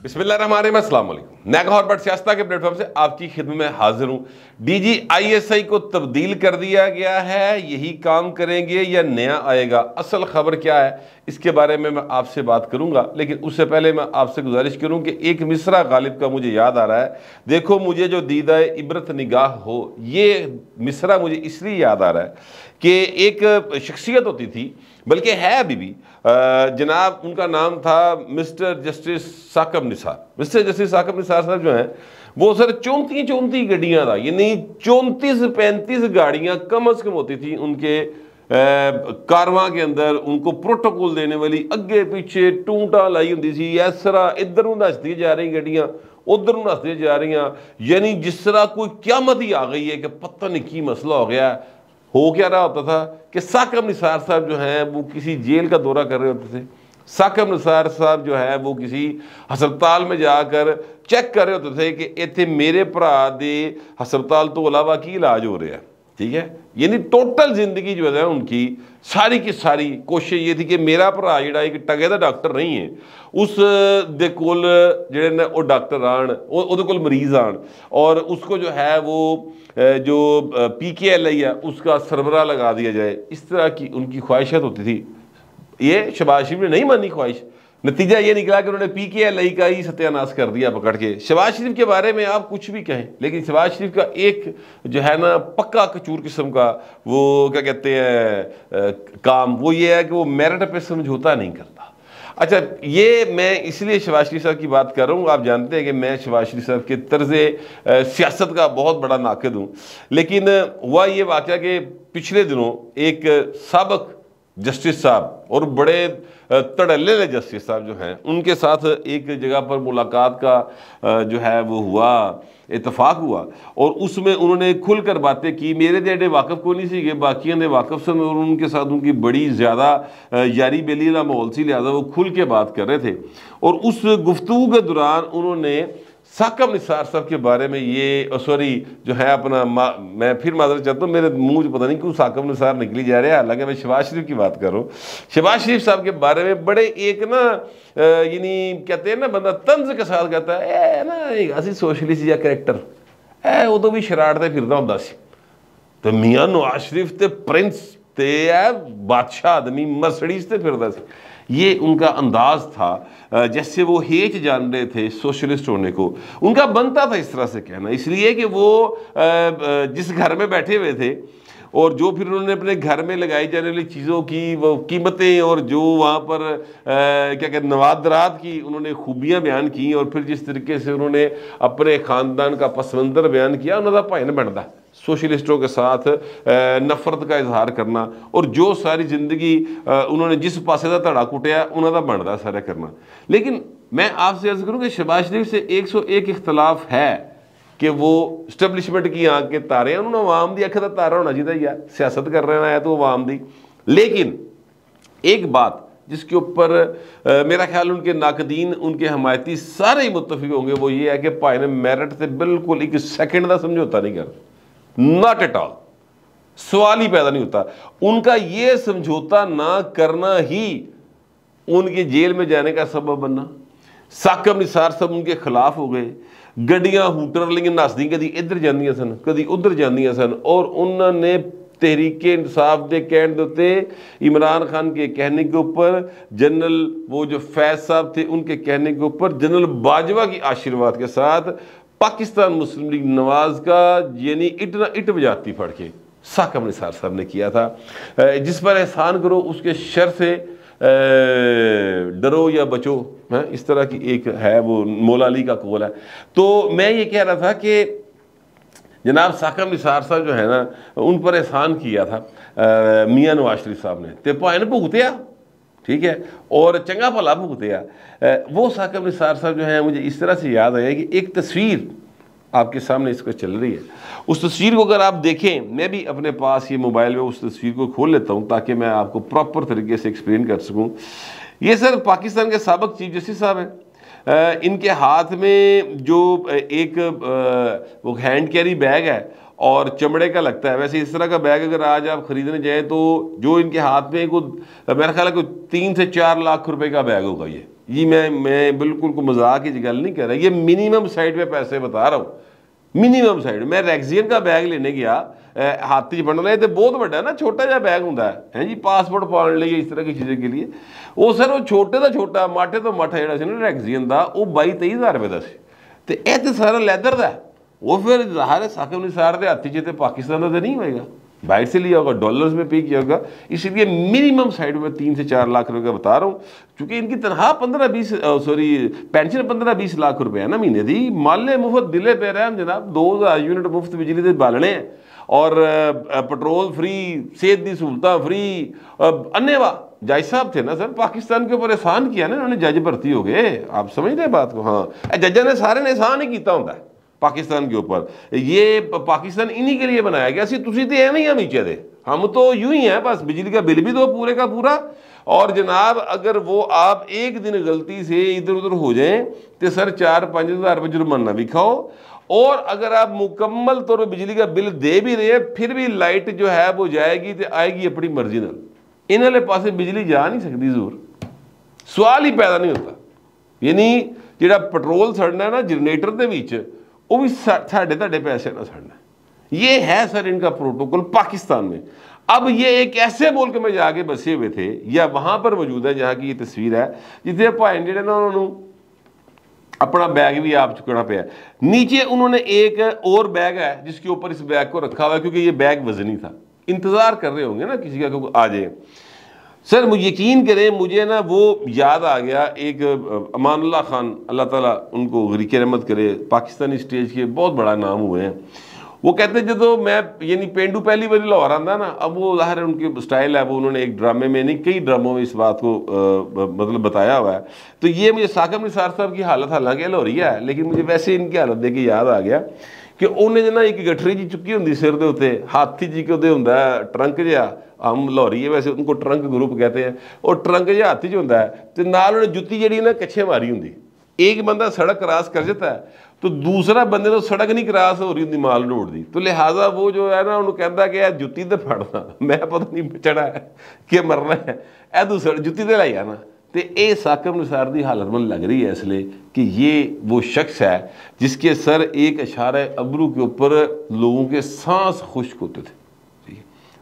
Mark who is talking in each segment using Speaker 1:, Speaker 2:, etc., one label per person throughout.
Speaker 1: बिस्मिल्लाहिर्रहमानिर्रहीम, अस्सलाम वालेकुम। नैगा हॉट बट सियासत के प्लेटफॉर्म से आपकी खिदमत में हाजिर हूँ। DGISI को तब्दील कर दिया गया है, यही काम करेंगे या नया आएगा, असल खबर क्या है इसके बारे में मैं आपसे बात करूंगा। लेकिन उससे पहले मैं आपसे गुजारिश करूं कि एक मिसरा गालिब का मुझे याद आ रहा है। देखो मुझे जो दीदा इबरत निगाह हो, ये मिसरा मुझे इसलिए याद आ रहा है कि एक शख्सियत होती थी, बल्कि है अभी भी, जनाब उनका नाम था mister justice Saqib Nisar. Mister justice Saqib Nisar साहब जो हैं वो सर 34 गाड़ियाँ था, यानी 34-35 गाड़ियाँ कम अज़ कम होती थी उनके कारवां के अंदर। उनको प्रोटोकॉल देने वाली अगे पीछे टूंटा लाई होंगी सी। इस तरह इधर नूं नसदी जा रही गड्डियां, उधर नूं नसदी जा रही, यानी जिस तरह कोई क्यामत ही आ गई है कि पता नहीं की मसला हो गया। हो क्या रहा होता था कि साकब निसार साहब जो हैं वो किसी जेल का दौरा कर रहे होते थे। साकब निसार साहब जो है वो किसी हस्पताल में जाकर चेक कर रहे होते थे कि इतने मेरे भरा दे हस्पताल तो अलावा की इलाज हो रहा है। ठीक है, यानी टोटल जिंदगी जो है उनकी सारी की सारी कोशिश ये थी कि मेरा भरा जिहड़ा एक टगे दा डॉक्टर नहीं है, उस दे कोल जिहड़े ने वो डॉक्टर आन, उहदे कोल मरीज आन और उसको जो है वो जो PKLI है उसका सरबराह लगा दिया जाए। इस तरह की उनकी ख्वाहिशात होती थी। ये शहबाज शरीफ ने नहीं मानी ख्वाहिश, नतीजा ये निकला कि उन्होंने PKLI का ही सत्यानाश कर दिया पकड़ के। शहबाज शरीफ के बारे में आप कुछ भी कहें, लेकिन शहबाज शरीफ का एक जो है ना पक्का कचूर किस्म का वो क्या कहते हैं काम, वो ये है कि वो मेरिट पे समझौता नहीं करता। अच्छा, ये मैं इसलिए शहबाज शरीफ साहब की बात कर रहा हूँ, आप जानते हैं कि मैं शहबाज शरीफ साहब के तर्ज़ सियासत का बहुत बड़ा नाक़िद हूँ। लेकिन हुआ ये वाक़या कि पिछले दिनों एक साबिक़ जस्टिस साहब और बड़े तड़ल्ले जस्टिस साहब जो हैं उनके साथ एक जगह पर मुलाकात का जो है वो हुआ, इतफाक हुआ और उसमें उन्होंने खुलकर बातें की। मेरे जेडे वाकफ़ को नहीं सी, बाकियों ने वाकफ़ सन और उनके साथ उनकी बड़ी ज़्यादा यारी बेली का माहौल सी, लिहाजा वो खुल के बात कर रहे थे। और उस गुफ्तगू के दौरान उन्होंने साकब निसार साहब के बारे में ये सॉरी जो है अपना मैं फिर माजरत चाहता हूँ, मेरे मुंह से पता नहीं क्यों साकब निसार निकली जा रहा है, हालांकि मैं शहबाज शरीफ की बात कर रहा हूँ। शहबाज शरीफ साहब के बारे में बड़े एक ना यानी कहते हैं ना बंदा तंज के साथ कहता है ना एक असी सोशलिस्ट या करैक्टर है, उदों भी शरारते फिरदा हुंदा सी। तो मियाँ नवाज शरीफ ते प्रिंस ते बादशाह आदमी मर्सिडीज ते फिरदा सी। ये उनका अंदाज था, जैसे वो हेच जान रहे थे सोशलिस्ट होने को। उनका बनता था इस तरह से कहना, इसलिए कि वो जिस घर में बैठे हुए थे और जो फिर उन्होंने अपने घर में लगाई जाने वाली चीज़ों की वो कीमतें और जो वहाँ पर क्या कहते नवादरात की उन्होंने खूबियाँ बयान की और फिर जिस तरीके से उन्होंने अपने ख़ानदान का पस मंज़र बयान किया, उन्होंने भाइन बनता सोशलिस्टों के साथ नफरत का इजहार करना और जो सारी जिंदगी उन्होंने जिस पासे का धड़ा कुटिया उन्होंने बनता सारा करना। लेकिन मैं आपसे अर्ज करूँ कि शहबाज शरीफ से 101 इख्तलाफ है कि वो स्टैब्लिशमेंट की आँख के तारे हैं, उन्होंने अवाम की अख का तारा होना चाहिए यार, सियासत कर रहे हैं तो अवाम की। लेकिन एक बात जिसके ऊपर मेरा ख्याल उनके नाकदीन उनके हमायती सारे ही मुत्तफिक होंगे, वो ये है कि भाई ने मेरिट से बिल्कुल एक सेकंड का समझौता नहीं कर, नॉट एट ऑल, सवाल ही पैदा नहीं होता। उनका ये समझौता ना करना ही उनके जेल में जाने का सबब बनना। साकब निसार साहब उनके खिलाफ हो गए, गड्डियां हूटर लिंग नसदी कभी इधर जांदियां सन कभी उधर जांदियां सन और उन्होंने तहरीके इंसाफ के कहने के उत्ते इमरान खान के कहने के ऊपर, जनरल वो जो फैज साहब थे उनके कहने के ऊपर, जनरल बाजवा की आशीर्वाद के साथ पाकिस्तान मुस्लिम लीग नवाज का यानी इट ना इट बजाती फड़ के साकब निसार साहब ने किया था। जिस पर एहसान करो उसके शर से डरो या बचो, है इस तरह की एक है वो मौला अली का कौल है। तो मैं ये कह रहा था कि जनाब साकब निसार साहब जो है ना उन पर एहसान किया था मियाँ नवाज शरीफ साहब ने, ते भाई भुगतिया, ठीक है, और चंगा भला भुगतिया। वो साकब निसार साहब जो है मुझे इस तरह से याद आया कि एक तस्वीर आपके सामने इसको चल रही है, उस तस्वीर को अगर आप देखें, मैं भी अपने पास ये मोबाइल में उस तस्वीर को खोल लेता हूँ ताकि मैं आपको प्रॉपर तरीके से एक्सप्लेन कर सकूँ। ये सर पाकिस्तान के साबिक़ चीफ जस्टिस साहब हैं, इनके हाथ में जो एक वो हैंड कैरी बैग है और चमड़े का लगता है। वैसे इस तरह का बैग अगर आज आप ख़रीदने जाएँ तो जो इनके हाथ में को मेरा ख्याल है कोई 3 से 4 लाख रुपए का बैग होगा ये मैं बिल्कुल को मजाक की गल नहीं कर रहा, ये मिनिमम साइड पे पैसे बता रहा हूँ, मिनिमम साइड। मैं रैक्सियन का बैग लेने गया, हाथ च फड़ना, तो बहुत बड़ा ना, छोटा जहा बैग होंगे है जी, पासपोर्ट पाने लिए, इस तरह की चीज़ों के लिए। वो सर वो छोटे तो छोटा, माठे तो माठा जो ना रैक्सियन का, वो 22-23 हज़ार रुपये का सी, तो यह तो सारा लैदर का। वो फिर ज़ाहिर है साकिब निसार के हाथ च, तो पाकिस्तान का तो नहीं होएगा, बाहर से लिया होगा, डॉलर्स में पे किया होगा। इसलिए मिनिमम साइड में 3 से 4 लाख रुपए का बता रहा हूँ, क्योंकि इनकी तनख्वाह 15-20 सॉरी पेंशन 15-20 लाख रुपए है ना महीने की। माले मुफ्त दिले पे रहम जनाब, 2000 यूनिट मुफ्त बिजली के बालने हैं, और पेट्रोल फ्री, सेहत की सहूलत फ्री। अन्नेवा जज साहब थे ना सर, पाकिस्तान के ऊपर एहसान किया ना उन्होंने, जज भर्ती हो गए। आप समझ रहे बात को? हाँ, जजा ने सारे ने एहसान ही किया होता है पाकिस्तान के ऊपर। ये पाकिस्तान इन्हीं के लिए बनाया गया। तुसी तो एवं ही हम नीचे दे, हम तो यूं ही हैं, बस बिजली का बिल भी दो पूरे का पूरा। और जनाब अगर वो आप एक दिन गलती से इधर उधर हो जाएं तो सर 4-5 हज़ार रुपये जुर्माना भी खाओ। और अगर आप मुकम्मल तौर पर बिजली का बिल दे भी रहे हैं, फिर भी लाइट जो है वो जाएगी तो आएगी अपनी मर्जी नाल। इन्होंने पासे बिजली जा नहीं सकती, जरूर सवाल ही पैदा नहीं होता। यानी जो पेट्रोल सड़ना है ना जनरेटर के बीच, वो भी साढ़े ताड़े पैसे ना सड़ना। ये है सर इनका प्रोटोकॉल पाकिस्तान में। अब ये एक ऐसे मुल्क में जाके बसे हुए थे, या वहां पर मौजूद है जहाँ की ये तस्वीर है, जिथे भाई जो ना उन्होंने अपना बैग भी आप चुकना पे। नीचे उन्होंने एक और बैग है जिसके ऊपर इस बैग को रखा हुआ है, क्योंकि ये बैग वजनी था। इंतजार कर रहे होंगे ना किसी का को आ जाए। सर मुझे यकीन करें, मुझे ना वो याद आ गया, एक अमानुल्लाह खान, अल्लाह ताला उनको गरीक़ रहमत करे, पाकिस्तानी स्टेज के बहुत बड़ा नाम हुए हैं। वो कहते हैं जो मैं यानी पेंडू पहली बार लाहौर आंदा ना, अब वो ज़ाहिर है उनके स्टाइल है, वो उन्होंने एक ड्रामे में नहीं कई ड्रामों में इस बात को मतलब बताया हुआ है। तो ये मुझे साकिब निसार साहब की हालत हालांकि लाहौरी है, लेकिन मुझे वैसे इनकी हालत देख के याद आ गया कि उन्हें ना एक गठरी जी चुकी होंगी सिर के उत्ते, हाथी जी के होंगे ट्रंक जहा, हम लाहौरी है वैसे उनको ट्रंक ग्रुप कहते हैं, और ट्रंक जहा हाथी च होंगे, तो नाल उन्हें जुत्ती जी ना कच्छे मारी होंगी। एक बंदा सड़क क्रॉस कर जाता है तो दूसरा बंदे तो सड़क नहीं क्रॉस हो रही होंगी माल रोड की, तो लिहाजा वो जो है ना उन्होंने कहता कि यार जुत्ती तो फड़ना, मैं पता नहीं चढ़ा है कि मरना है, ए तू जुत्ती तो लाई आना। तो ये साकिब निसार की हालत मन लग रही है इसलिए कि ये वो शख्स है जिसके सर एक इशारे अबरू के ऊपर लोगों के सांस खुश्क होते थे।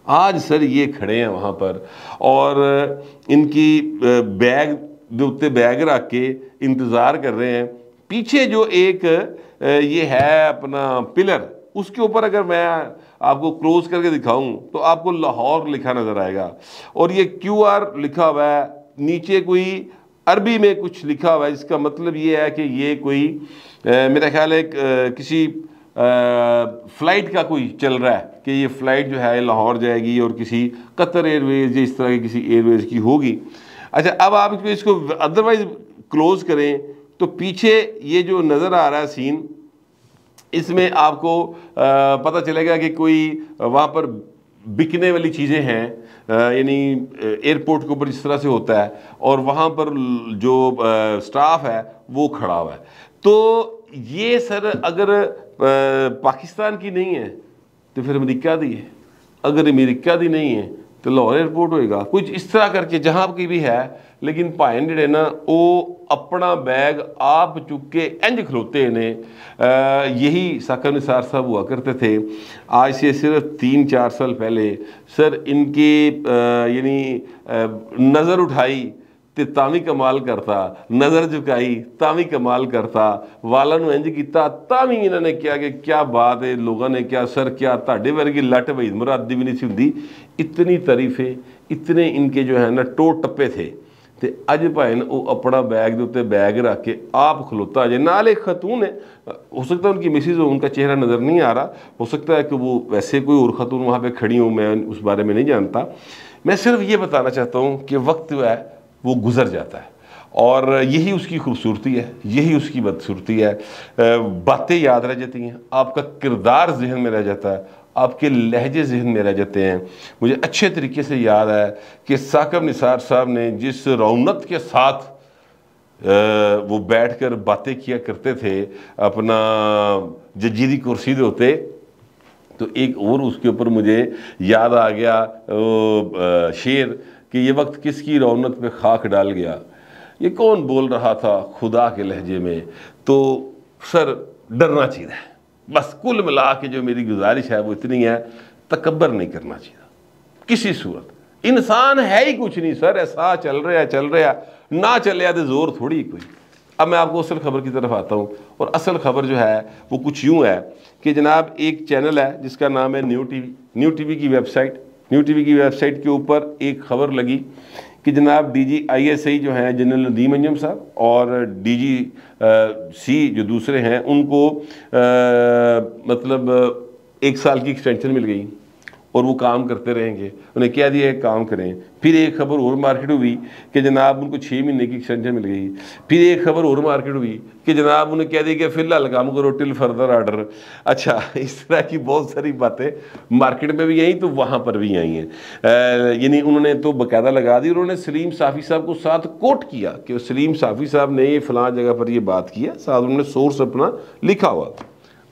Speaker 1: आज सर ये खड़े हैं वहाँ पर, और इनकी बैग जो उत्ते बैग रख के इंतज़ार कर रहे हैं। पीछे जो एक ये है अपना पिलर, उसके ऊपर अगर मैं आपको क्लोज करके दिखाऊं तो आपको लाहौर लिखा नज़र आएगा, और ये QR लिखा हुआ है। नीचे कोई अरबी में कुछ लिखा हुआ है, इसका मतलब ये है कि ये कोई मेरा ख्याल है किसी फ़्लाइट का कोई चल रहा है कि ये फ़्लाइट जो है लाहौर जाएगी और किसी कतर एयरवेज़ या इस तरह की किसी एयरवेज़ की होगी। अच्छा, अब आप इसको अदरवाइज क्लोज करें तो पीछे ये जो नज़र आ रहा है सीन, इसमें आपको पता चलेगा कि कोई वहाँ पर बिकने वाली चीज़ें हैं, यानी एयरपोर्ट के ऊपर इस तरह से होता है, और वहाँ पर जो स्टाफ है वो खड़ा हुआ है। तो ये सर अगर पाकिस्तान की नहीं है तो फिर अमेरिका दी है, अगर अमेरिका दी नहीं है तो लाहौर एयरपोर्ट होएगा, कुछ इस तरह करके जहाँ की भी है। लेकिन भाई जेडे ना वो अपना बैग आप चुक के इंज खलोते ने, यही साकिब निसार साहब हुआ करते थे। आज से सिर्फ 3-4 साल पहले सर इनके यानी नज़र उठाई तो तावी कमाल करता, नज़र झुकाई तावी कमाल करता, वालों को इंज किया तावी इन्होंने क्या कि क्या बात है, लोगों ने क्या सर क्या ताड़े वर्गी लट वहीद मुरादी भी नहीं सी हुंदी। इतनी तारीफें, इतने इनके जो है ना टोर टप्पे थे। तो अज भाई ने वो अपना बैग के उत्ते बैग रख के आप खलोता अजे, नाल एक खतून है, हो सकता है उनकी मिसिज हो, उनका चेहरा नज़र नहीं आ रहा, हो सकता है कि वो वैसे कोई और खतून वहाँ पे खड़ी हो, मैं उस बारे में नहीं जानता। मैं सिर्फ ये बताना चाहता हूँ कि वक्त जो है वो गुजर जाता है, और यही उसकी खूबसूरती है, यही उसकी बदसूरती है। बातें याद रह जाती हैं, आपका किरदार जहन में रह जाता है, आपके लहजे जहन में रह जाते हैं। मुझे अच्छे तरीके से याद है कि साकिब निसार साहब ने जिस रौनक के साथ वो बैठकर बातें किया करते थे अपना जजी दी कुर्सी दे होते, तो एक और उसके ऊपर मुझे याद आ गया शेर कि ये वक्त किसकी रौनक पे खाक डाल गया। ये कौन बोल रहा था खुदा के लहजे में, तो सर डरना चाहिए। बस कुल मिला के जो मेरी गुजारिश है वो इतनी है, तकब्बर नहीं करना चाहिए किसी सूरत। इंसान है ही कुछ नहीं सर, ऐसा चल रहा ना चले तो जोर थोड़ी कोई। अब मैं आपको असल खबर की तरफ आता हूँ, और असल खबर जो है वो कुछ यूँ है कि जनाब एक चैनल है जिसका नाम है न्यू टीवी की वेबसाइट के ऊपर एक खबर लगी कि जनाब DGISI जो हैं जनरल नदीम अंजुम साहब और DGC जो दूसरे हैं उनको मतलब 1 साल की एक्सटेंशन मिल गई और वो काम करते रहेंगे। उन्हें क्या दिया काम करें। फिर एक खबर और मार्केट हुई कि जनाब उनको 6 महीने की एक्सटेंशन मिल गई। फिर एक खबर और मार्केट हुई कि जनाब उन्हें कह दिया कि फिलहाल काम करो टिल फर्दर आर्डर। अच्छा, इस तरह की बहुत सारी बातें मार्केट में भी आई तो वहाँ पर भी आई हैं। यानी उन्होंने तो बाकायदा लगा दी। उन्होंने सलीम साफ़ी साहब को साथ कोट किया कि सलीम साफ़ी साहब ने ये फ़लाँ जगह पर ये बात किया, साथ उन्होंने सोर्स अपना लिखा हुआ।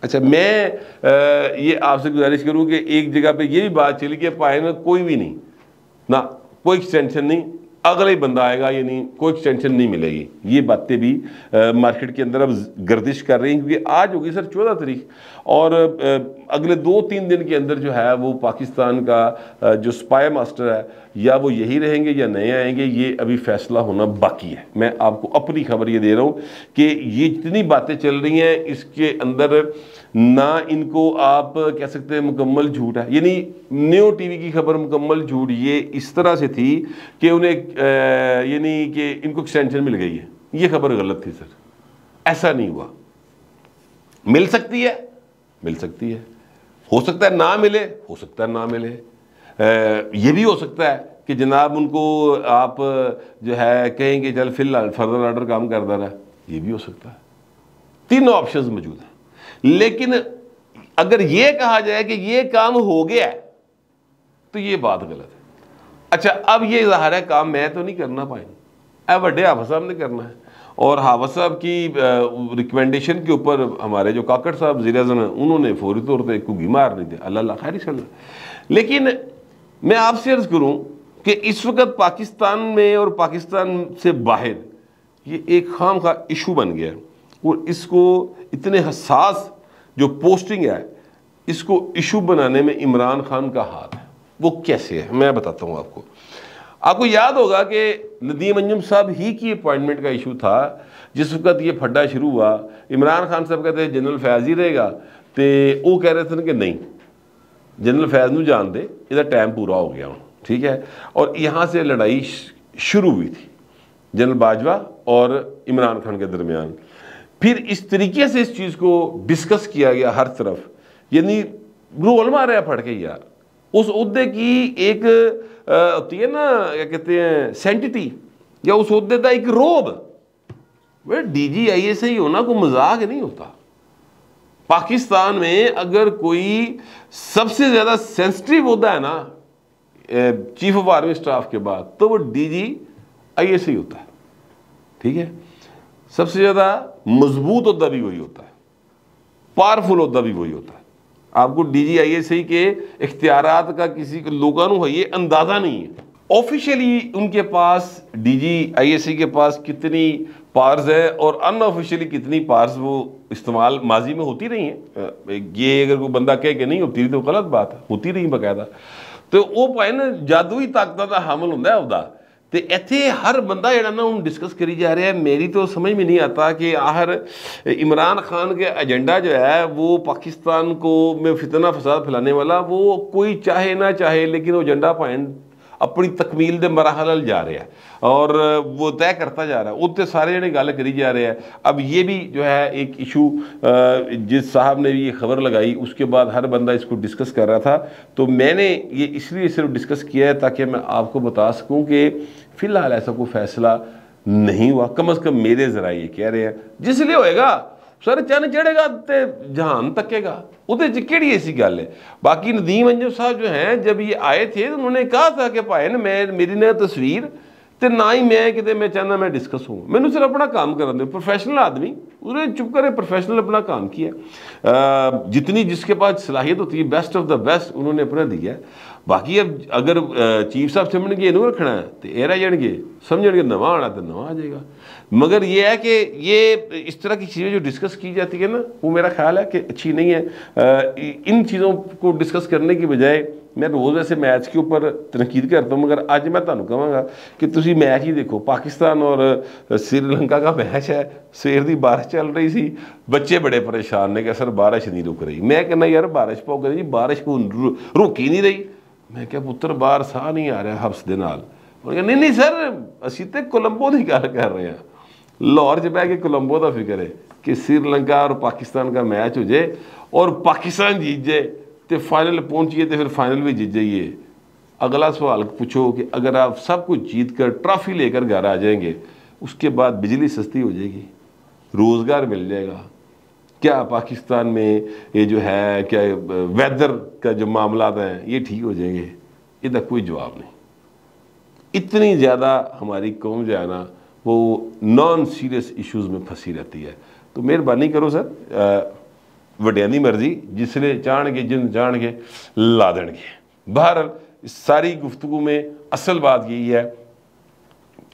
Speaker 1: अच्छा, मैं ये आपसे गुजारिश करूँ कि एक जगह पे ये भी बात चली कि पाए ना कोई भी नहीं ना, कोई एक्सटेंशन नहीं, अगला ही बंदा आएगा, यानी कोई एक्सटेंशन नहीं मिलेगी। ये बातें भी मार्केट के अंदर अब गर्दिश कर रही हैं, क्योंकि आज होगी सर 14 तारीख और अगले 2-3 दिन के अंदर जो है वो पाकिस्तान का जो स्पाई मास्टर है या वो यही रहेंगे या नए आएंगे, ये अभी फैसला होना बाकी है। मैं आपको अपनी खबर ये दे रहा हूँ कि ये जितनी बातें चल रही हैं इसके अंदर ना इनको आप कह सकते हैं मुकम्मल झूठ है, यानी न्यू टीवी की खबर मुकम्मल झूठ ये इस तरह से थी कि उन्हें यानी कि इनको एक्सटेंशन मिल गई है, ये खबर गलत थी सर। ऐसा नहीं हुआ। मिल सकती है, हो सकता है ना मिले, हो सकता है ना मिले। ये भी हो सकता है कि जनाब उनको आप जो है कहेंगे चल फिलहाल फर्दर ऑर्डर काम करता रहा, ये भी हो सकता है। तीनों ऑप्शंस मौजूद हैं। लेकिन अगर ये कहा जाए कि ये काम हो गया है तो ये बात गलत है। अच्छा, अब ये ज़ाहिर है काम मैं तो नहीं करना पाएंगे, बड़े हाफिज़ साहब ने करना है, और हाफिज़ साहब की रिकमेंडेशन के ऊपर हमारे जो काकड़ साहब वज़ीर-ए-आज़म हैं उन्होंने फौरी तौर पर कुगी मार नहीं दी। अल्लाह खैर इंशाअल्लाह। लेकिन मैं आपसे अर्ज़ करूँ कि इस वक्त पाकिस्तान में और पाकिस्तान से बाहर ये एक खाम का इशू बन गया है, और इसको इतने हसास जो पोस्टिंग है इसको इशू बनाने में इमरान खान का हाथ है। वो कैसे है मैं बताता हूँ आपको। आपको याद होगा कि नदीम अंजुम साहब ही की अपॉइंटमेंट का इशू था जिस वक्त ये फड्डा शुरू हुआ। इमरान खान साहब कहते जनरल फैज़ ही रहेगा, तो वो कह रहे थे कि नहीं जनरल फैज़ नूं जान दे, इसका टाइम पूरा हो गया, ठीक है। और यहाँ से लड़ाई शुरू हुई थी जनरल बाजवा और इमरान खान के दरमियान। फिर इस तरीके से इस चीज़ को डिस्कस किया गया हर तरफ, यानी रोल मारे फट के यार। उस उहदे की एक होती है ना, क्या कहते हैं, सेंटिटी, या उस उहदे का एक रोब। वे DGISI होना कोई मजाक नहीं होता। पाकिस्तान में अगर कोई सबसे ज़्यादा सेंसिटिव होता है ना चीफ ऑफ आर्मी स्टाफ के बाद, तो वो DGISI होता है, ठीक है। सबसे ज़्यादा मजबूत होता भी वही होता है, पावरफुल होता भी वही होता है। आपको DGISI के इख्तियारात का किसी लोगों को ये अंदाज़ा नहीं है। ऑफिशियली उनके पास DGISI के पास कितनी पावर्स है और अनऑफिशियली कितनी पावर्स वो इस्तेमाल माजी में होती रही हैं। ये अगर कोई बंदा कहे कि नहीं होती रही तो गलत बात है, होती रही बाकायदा। तो वो भाई ना जादुई ताकत का हामिल होंदा है उसदा। तो इत्थे हर बंदा जिहड़ा ना हुण डिस्कस करी जा रहा है। मेरी तो समझ में नहीं आता कि आखिर इमरान खान के एजेंडा जो है वो पाकिस्तान को में फितना फसाद फैलाने वाला, वो कोई चाहे ना चाहे लेकिन वो एजेंडा पॉइंट अपनी तकमील के मराहल जा रहा है और वो तय करता जा रहा है। उत्ते सारे जने गल करी जा रहे हैं। अब ये भी जो है एक इशू जिस साहब ने भी ये खबर लगाई उसके बाद हर बंदा इसको डिस्कस कर रहा था। तो मैंने ये इसलिए सिर्फ डिस्कस किया है ताकि मैं आपको बता सकूं कि फ़िलहाल ऐसा कोई फैसला नहीं हुआ। कम अज़ कम मेरे ज़रा ये कह रहे हैं जिसलिए होएगा सर चन चढ़ेगा तो जहान तकेगा, उहदे च केड़ी ऐसी गल है। बाकी नदीम अंजुम साहब जो हैं जब ये आए थे तो उन्होंने कहा था कि भाई मैं मेरी न तस्वीर ਤੇ ਨਾ ਹੀ ਮੈਂ ਕਿਤੇ ਮੈਂ ਚਾਹੁੰਦਾ मैं डिस्कस हूँ। मैंने सिर्फ अपना काम करने दो। प्रोफेशनल आदमी उन्होंने चुप करे, प्रोफेशनल अपना काम किया, जितनी जिसके पास सलाहियत होती है बेस्ट ऑफ द बेस्ट उन्होंने अपना दिया। बाकी अब अगर चीफ साहब समझ इनू रखना है तो ये रह जाएंगे, समझ नवा आना तो नवा आ जाएगा। मगर ये है कि ये इस तरह की चीज़ें जो डिस्कस की जाती है ना, वो मेरा ख्याल है कि अच्छी नहीं है। इन चीज़ों को डिस्कस करने की बजाय मैं रोज़ ऐसे मैच के ऊपर तनकीद करता हूँ, मगर अज मैं तुहानू कहांगा कि तुसी मैच ही देखो। पाकिस्तान और श्रीलंका का मैच है, सवेर की बारिश चल रही सी, बच्चे बड़े परेशान ने कि सर बारिश नहीं रुक रही। मैं कहना यार बारिश पाओ, कहते जी बारिश को रुक ही नहीं रही। मैं क्या पुत्र बाहर साह नहीं आ रहा हफ्स दे नाल। नहीं नहीं सर असीं ते कोलंबो की गल कर रहे हैं, लाहौर च बह के कोलंबो का फिक्र है कि श्रीलंका और पाकिस्तान का मैच हो जाए और पाकिस्तान जीत जाए तो फाइनल पहुंचिए, तो फिर फाइनल भी जीत जाइए। अगला सवाल पूछो कि अगर आप सब कुछ जीत कर ट्रॉफी लेकर घर आ जाएंगे, उसके बाद बिजली सस्ती हो जाएगी, रोज़गार मिल जाएगा, क्या पाकिस्तान में ये जो है क्या वेदर का जो मामला हैं ये ठीक हो जाएंगे? इसका कोई जवाब नहीं। इतनी ज़्यादा हमारी कौम जो है ना वो नॉन सीरियस इश्यूज़ में फंसी रहती है। तो मेहरबानी करो सर, वड्डियां दी मर्जी, जिसले चाहणगे जिन चाहणगे ला देणगे। बहरहाल इस सारी गुफ्तगू में असल बात यही है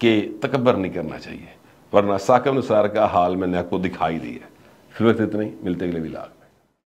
Speaker 1: कि तकब्बर नहीं करना चाहिए, वरना साकिब निसार का हाल मैंने आपको दिखाई दिया है। फिर वक्त इतना ही, मिलते अगले व्लॉग।